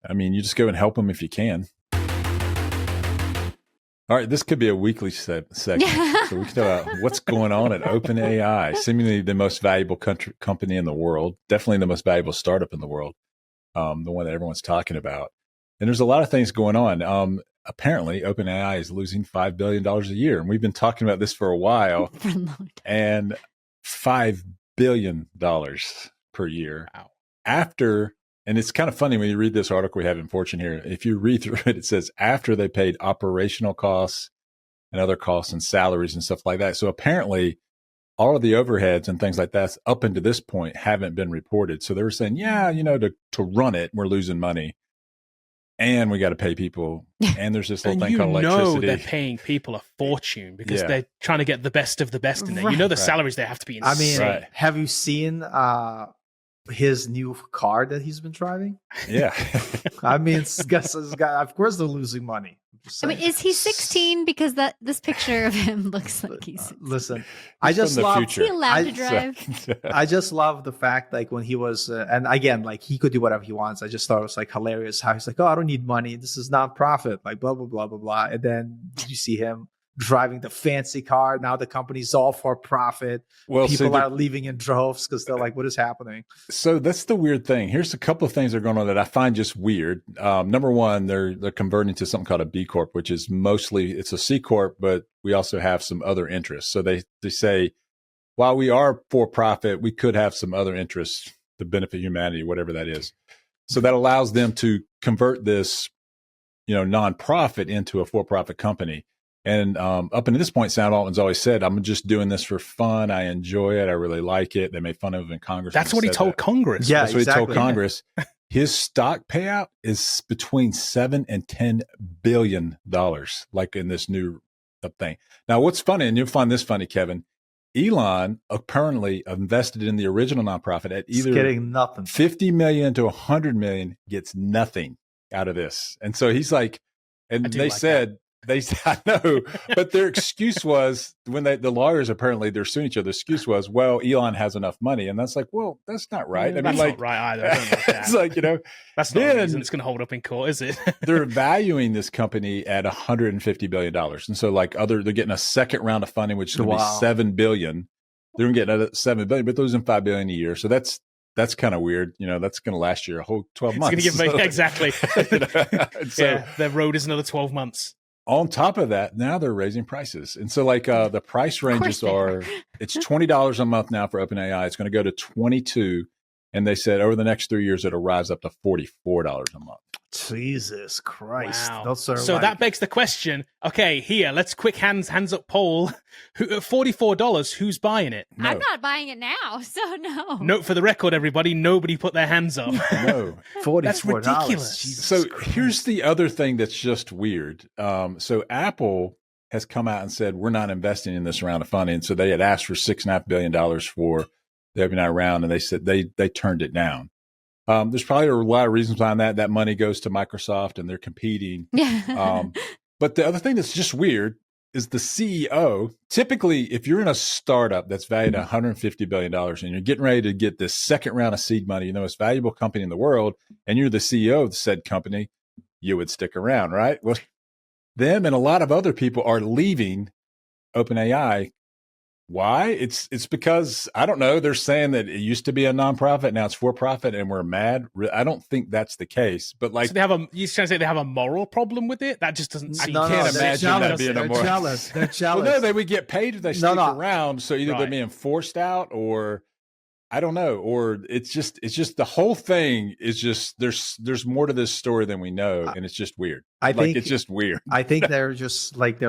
E: I mean, you just go and help them if you can. All right, this could be a weekly segment. So we can talk about what's going on at OpenAI, seemingly the most valuable company in the world, definitely the most valuable startup in the world, the one that everyone's talking about. And there's a lot of things going on. Apparently, OpenAI is losing $5 billion a year. And we've been talking about this for a while. And $5 billion per year.
A: Wow.
E: After, and it's kind of funny when you read this article we have in Fortune here, if you read through it, it says after they paid operational costs and other costs and salaries and stuff like that. So apparently all of the overheads and things like that up until this point haven't been reported. So they were saying, yeah, to run it, we're losing money. And we got to pay people. And there's this little thing called electricity.
A: They're paying people a fortune because they're trying to get the best of the best in there. The salaries they have to be insane.
C: I mean, have you seen his new car that he's been driving?
E: Yeah.
C: I mean, of course they're losing money.
D: I mean, is he 16? Because this picture of him looks like he's 16.
C: Listen, I just love.
D: Is he allowed to drive?
C: I just love the fact, like when he was, and again, like he could do whatever he wants. I just thought it was like hilarious how he's like, "Oh, I don't need money. This is nonprofit." Like blah blah blah blah blah. And then you see him driving the fancy car. Now the company's all for profit. Well, people are leaving in droves because they're like, what is happening?
E: So that's the weird thing. Here's a couple of things that are going on that I find just weird. Number one, they're converting to something called a B Corp, which is mostly, it's a C Corp, but we also have some other interests. So they say, while we are for profit, we could have some other interests to benefit humanity, whatever that is. So that allows them to convert this, nonprofit into a for-profit company. And up until this point, Sam Altman's always said, I'm just doing this for fun. I enjoy it. I really like it. They made fun of him in Congress.
A: That's what he told Congress.
C: Yeah,
E: that's what he told Congress. His stock payout is between $7 and $10 billion, like in this new thing. Now, what's funny, and you'll find this funny, Kevin, Elon apparently invested in the original nonprofit at either
C: getting nothing.
E: 50 million to 100 million, gets nothing out of this. And so he's like, and they said, I know, but their excuse was when the lawyers apparently they're suing each other. The excuse was, well, Elon has enough money, and that's like, well, that's not right. I mean,
A: that's
E: like,
A: not right either. I don't like that.
E: It's like
A: that's not the reason it's going to hold up in court, is it?
E: They're valuing this company at $150 billion, and so they're getting a second round of funding, which is going to be $7 billion. They're going to get another $7 billion, but losing $5 billion a year. So that's kind of weird. That's going to last you a whole 12 months.
A: It's going to give exactly.
E: So
A: their road is another 12 months.
E: On top of that, now they're raising prices. And so the price ranges are, it's $20 a month now for OpenAI. It's going to go to $22. And they said over the next 3 years, it'll rise up to $44 a month.
C: Jesus Christ.
A: Wow. So that begs the question. Okay, here, let's quick hands up poll. $44, who's buying it?
D: No. I'm not buying it now, so no.
A: Note for the record, everybody, nobody put their hands up.
E: No.
C: $44.
A: That's ridiculous.
E: So here's the other thing that's just weird. So Apple has come out and said, we're not investing in this round of funding. So they had asked for $6.5 billion for the OpenAI round, and they said they turned it down. There's probably a lot of reasons behind that. That money goes to Microsoft, and they're competing. But the other thing that's just weird is the CEO. Typically, if you're in a startup that's valued at $150 billion and you're getting ready to get this second round of seed money, the most valuable company in the world, and you're the CEO of the said company, you would stick around, right? Well, them and a lot of other people are leaving OpenAI. Why? It's because, I don't know, they're saying that it used to be a nonprofit, now it's for profit, and we're mad. I don't think that's the case. But so
A: you're trying to say they have a moral problem with it? That just doesn't seem.
E: I can't imagine that being a moral.
C: They're jealous.
E: Well, no, they would get paid if they stick around. So either they're being forced out, or I don't know, or it's just the whole thing is just there's more to this story than we know, and it's just weird. I think it's just weird.
C: I think they're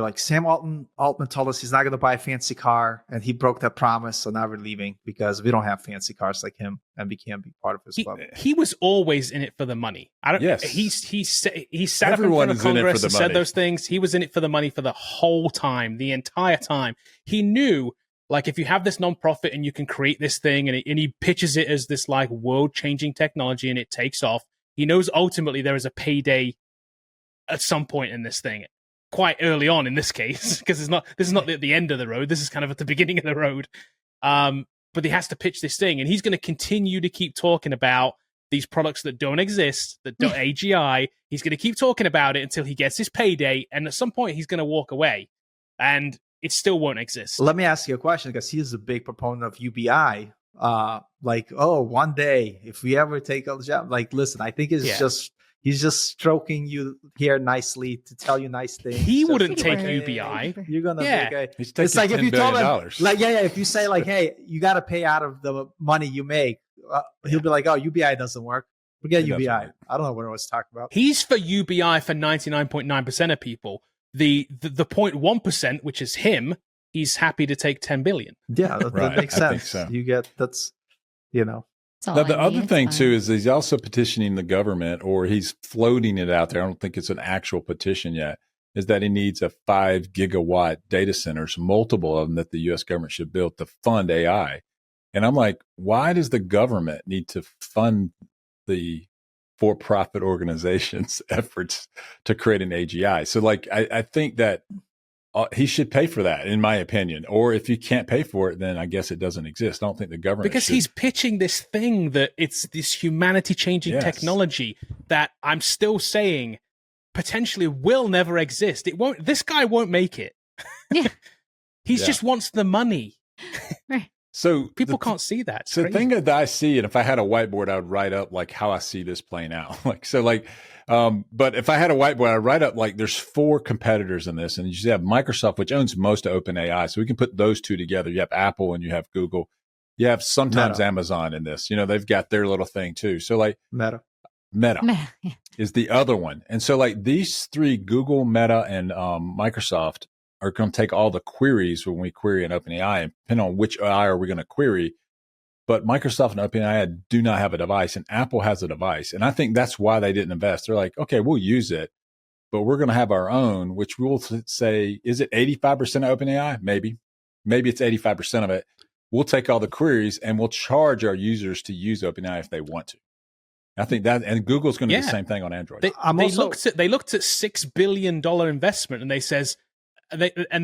C: like Sam Altman told us he's not going to buy a fancy car, and he broke that promise. So now we're leaving because we don't have fancy cars like him, and we can't be part of his club.
A: He was always in it for the money.
E: Yes,
A: he sat up in front of Congress and said those things. He was in it for the money for the whole time, the entire time. He knew. Like, if you have this nonprofit and you can create this thing and he pitches it as this like world-changing technology and it takes off, he knows ultimately there is a payday at some point in this thing, quite early on in this case, because this is not at the end of the road. This is kind of at the beginning of the road. But he has to pitch this thing, and he's going to continue to keep talking about these products that don't exist, that don't AGI. He's going to keep talking about it until he gets his payday, and at some point he's going to walk away, and it still won't exist.
C: Let me ask you a question, because he's a big proponent of UBI. Like, oh, one day if we ever take a job, like, listen, I think it's just he's just stroking you here nicely to tell you nice things.
A: He
C: just
A: wouldn't take
C: hey,
A: UBI.
C: You're gonna make a.
E: He's
C: It's like if you told him,
E: $10
C: like, if you say like, hey, you got to pay out of the money you make, he'll be like, oh, UBI doesn't work. Forget UBI. I don't know what I was talking about.
A: He's for UBI for 99.9% of people. The 0.1%, which is him, he's happy to take 10 billion.
C: Yeah, that makes sense.
E: I think so.
C: You get that's,
E: Now, the other thing too is he's also petitioning the government, or he's floating it out there. I don't think it's an actual petition yet. Is that he needs a 5 gigawatt data centers, multiple of them that the U.S. government should build to fund AI. And I'm like, why does the government need to fund the for-profit organizations' efforts to create an AGI? So, like, I think that he should pay for that, in my opinion. Or if you can't pay for it, then I guess it doesn't exist. I don't think the government
A: because he's pitching this thing that it's this humanity-changing technology that I'm still saying potentially will never exist. It won't. This guy won't make it.
D: Yeah.
A: He just wants the money.
D: Right.
A: So people can't see that.
E: So the thing that I see, and if I had a whiteboard, I would write up like how I see this playing out. But if I had a whiteboard, I'd write up like there's 4 competitors in this, and you have Microsoft, which owns most of OpenAI. So we can put those two together. You have Apple and you have Google. You have sometimes Amazon in this. You know, they've got their little thing too. So like Meta is the other one. And so like these 3, Google, Meta, and Microsoft, are going to take all the queries when we query an OpenAI, and depending on which AI are we going to query. But Microsoft and OpenAI do not have a device, and Apple has a device. And I think that's why they didn't invest. They're like, okay, we'll use it, but we're going to have our own, which we'll say, is it 85% of OpenAI? Maybe it's 85% of it. We'll take all the queries and we'll charge our users to use OpenAI if they want to. I think that, and Google's going to do the same thing on Android.
A: They looked at $6 billion investment, and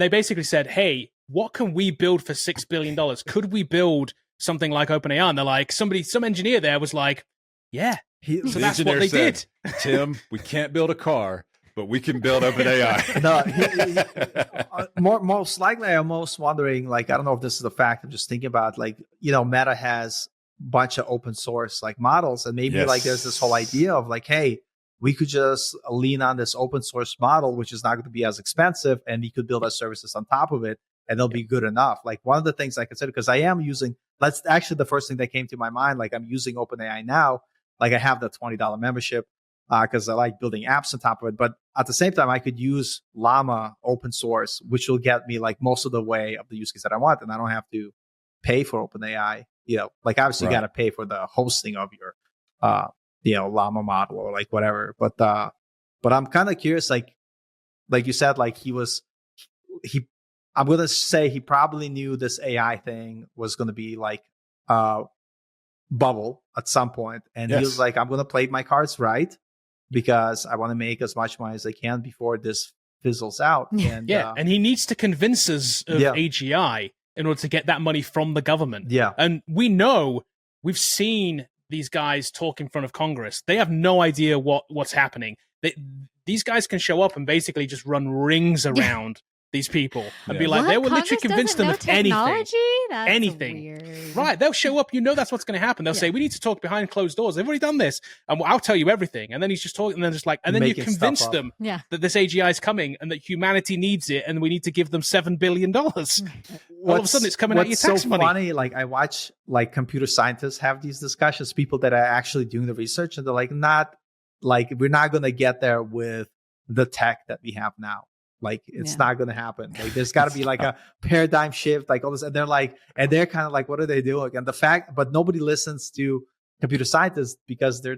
A: they basically said, hey, what can we build for $6 billion? Could we build something like OpenAI? And they're like, some engineer there was like, yeah. So that's what they did.
E: Tim, we can't build a car, but we can build OpenAI.
C: Most likely, I'm most wondering, like, I don't know if this is a fact. I'm just thinking about, like, you know, Meta has a bunch of open source like models, and maybe like there's this whole idea of like, hey, we could just lean on this open source model, which is not going to be as expensive, and we could build our services on top of it, and they'll be good enough. Like, one of the things I consider, because I am using, that's actually the first thing that came to my mind. Like, I'm using OpenAI now. Like, I have the $20 membership because I like building apps on top of it. But at the same time, I could use Llama open source, which will get me like most of the way of the use case that I want, and I don't have to pay for OpenAI. You know, like obviously you got to pay for the hosting of your Llama model or like whatever. But I'm kind of curious, like you said, like I'm going to say he probably knew this AI thing was going to be like bubble at some point. And he was like, I'm going to play my cards right because I want to make as much money as I can before this fizzles out. And,
A: and he needs to convince us of AGI in order to get that money from the government. Yeah. And we've seen these guys talk in front of Congress. They have no idea what's happening. These guys can show up and basically just run rings around these people and be like, they will literally convince them of anything.
D: That's
A: anything.
D: Weird.
A: Right. They'll show up. You know that's what's going to happen. They'll say, we need to talk behind closed doors. They've already done this. And I'll tell you everything. And then he's just talking. And then just like, and then you convince them that this AGI is coming and that humanity needs it. And we need to give them $7 billion. All of a sudden it's coming out of your tax money.
C: What's so funny, like I watch like computer scientists have these discussions, people that are actually doing the research, and they're like, we're not going to get there with the tech that we have now. Like, it's not going to happen. Like, there's got to be like a paradigm shift, like all this. And they're kind of like, what are they doing? And but nobody listens to computer scientists because they're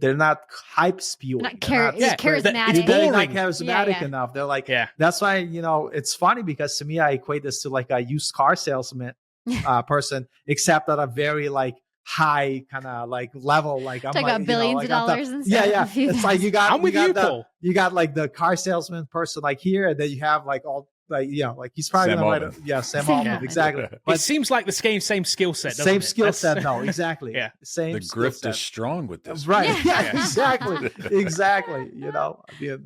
C: not hype spewing.
D: Not charismatic.
C: They're not charismatic enough. They're like, that's why, it's funny because to me, I equate this to like a used car salesman person, except at a very like high kind of like level, like I'm
D: talking
C: like,
D: about billions of dollars and stuff.
C: It's like you got
A: I'm with you, Paul.
C: You got like the car salesman person like here, and then you have like all Like, like he's probably
E: Sam
C: going to
E: Altman.
C: write Sam
D: Sam
C: Altman,
D: Altman.
C: exactly.
A: It
C: But
A: seems like the same skill set. doesn't
C: same
A: it?
C: skill
A: That's-
C: set, no, exactly.
A: Yeah.
C: Same
E: The
C: skill
E: grift
C: set.
E: is strong with this.
C: Right.
D: Yeah.
C: Yeah, exactly. Exactly. I mean,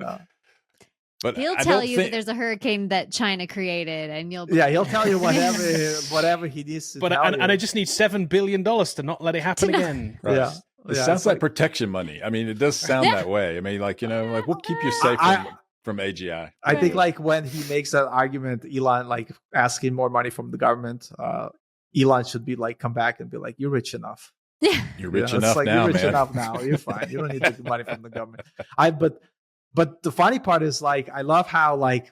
E: But
D: He'll
E: I
D: tell
E: don't
D: you
E: think-
D: that there's a hurricane that China created, and you'll
C: yeah, he'll
D: believe
C: tell
D: it.
C: you whatever he needs to
A: But
C: tell
A: and
C: you.
A: I just need $7 billion to not let it happen
D: To not-
A: again.
E: Right.
C: Yeah.
E: It
C: Yeah,
E: sounds
C: it's
E: like protection money. I mean, it does sound that way. I mean, like, we'll keep you safe from AGI.
C: I think
D: Right.
C: like when he makes that argument, Elon like asking more money from the government, Elon should be like come back and be like, "You're rich enough.
E: You're rich
C: It's
E: enough
C: like,
E: now,
C: you're rich
E: man.
C: enough now. You're fine. You don't need the money from the government." But the funny part is like I love how like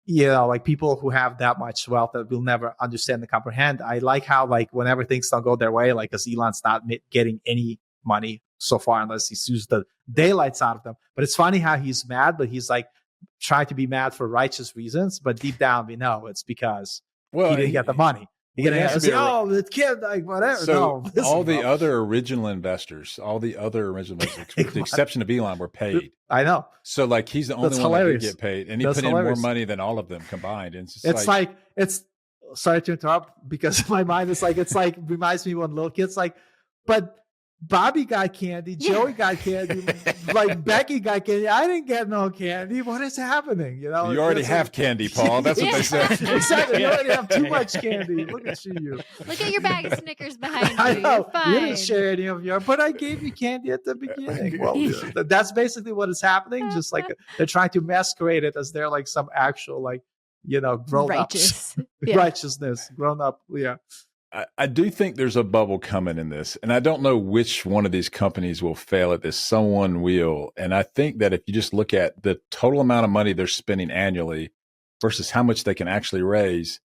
C: like people who have that much wealth that will never understand and comprehend. I like how like whenever things don't go their way, like because Elon's not getting any money so far unless he sues the daylights out of them. But it's funny how he's mad, but he's like trying to be mad for righteous reasons. But deep down, we know it's because he didn't get the money.
E: Well, it has to be
C: the kid, like whatever.
E: So
C: no,
E: all the other original investors, with the exception of Elon, were paid.
C: I know.
E: So like he's the only
C: That's
E: one that
C: hilarious.
E: did get paid, and he
C: That's
E: put
C: hilarious.
E: in more money than all of them combined. And
C: It's like it's sorry to interrupt because my mind is like it's like reminds me when little kids like, but Bobby got candy, Joey got candy, like Becky got candy. I didn't get no candy. What is happening?
E: you already
C: It's
E: have
C: like-
E: candy, Paul. That's what they said.
C: Exactly. You
A: Yeah.
C: already have too much candy. Look at you.
D: Look at your bag of Snickers behind you.
C: I
D: You're
C: know.
D: fine.
C: You didn't share any of your, but I gave you candy at the beginning. Well, that's basically what is happening. Just like they're trying to masquerade it as they're like some actual like grown
D: Righteous.
C: ups,
D: Yeah.
C: righteousness, grown up. Yeah.
E: I do think there's a bubble coming in this, and I don't know which one of these companies will fail at this. Someone will. And I think that if you just look at the total amount of money they're spending annually versus how much they can actually raise,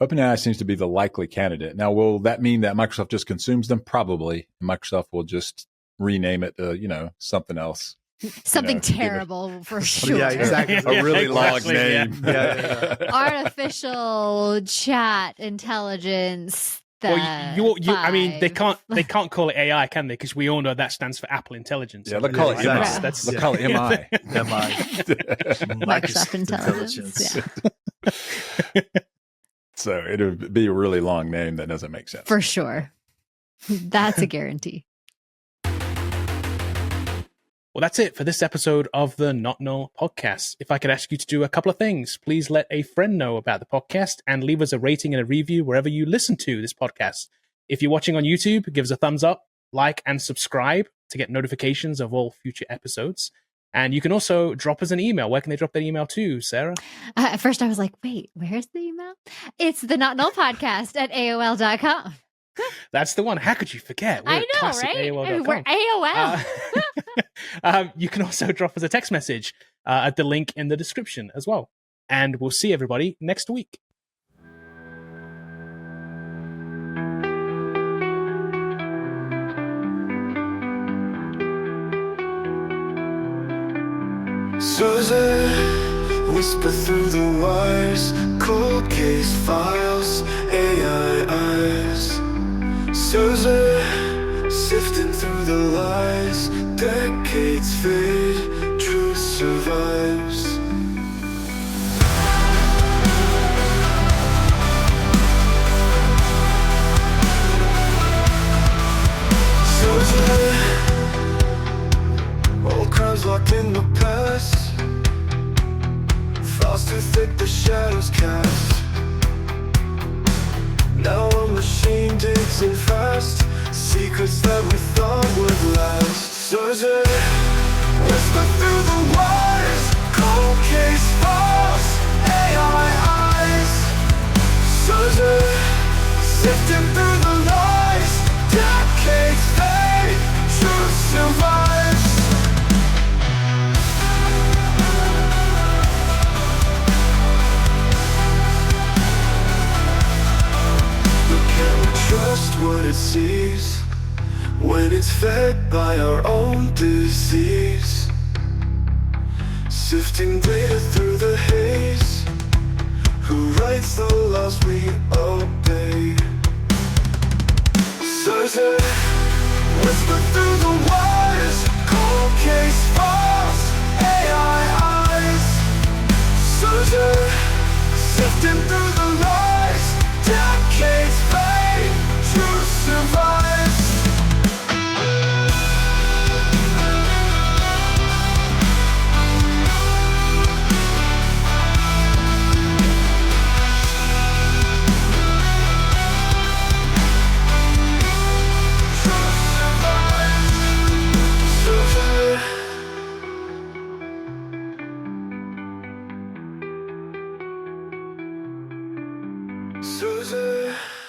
E: OpenAI seems to be the likely candidate. Now, will that mean that Microsoft just consumes them? Probably. Microsoft will just rename it to, something else.
D: Something
E: give it-
D: terrible for sure.
C: Yeah, exactly.
E: A really long
A: Exactly,
E: name.
C: Yeah.
D: Artificial chat intelligence.
A: Well, I mean, they can't call it AI, can they? Because we all know that stands for Apple Intelligence.
E: Yeah, they'll call it
C: Yeah,
E: MI.
C: exactly.
A: That's
E: They'll call it MI.
D: Microsoft Intelligence. Yeah,
E: So it'll be a really long name that doesn't make sense.
D: for sure. That's a guarantee.
A: Well, that's it for this episode of the Not Null Podcast. If I could ask you to do a couple of things, please let a friend know about the podcast and leave us a rating and a review wherever you listen to this podcast. If you're watching on YouTube, give us a thumbs up, like, and subscribe to get notifications of all future episodes. And you can also drop us an email. Where can they drop that email to, Sarah?
D: At first, I was like, wait, where's the email? It's the Not Null Podcast at AOL.com.
A: That's the one. How could you forget? We're
D: I
A: at
D: know,
A: classic
D: right?
A: AOL.com.
D: We're AOL.
A: You can also drop us a text message at the link in the description as well. And we'll see everybody next week.
F: Susan, whisper through the wires, cold case files, AI eyes. Susan, sifting through the lies, decades fade, truth survives. Susan, old crimes locked in the past, files too thick, the shadows cast. Now a machine digs in fast, secrets that we thought would last. Susan, whisper through the wires, cold case files, AI eyes. Susan, sifting through the lies, decades fade, truth survives. Trust what it sees when it's fed by our own disease. Sifting data through the haze, who writes the laws we obey? Certain, whisper through the wires, cold case files, AI eyes. Certain, Susie.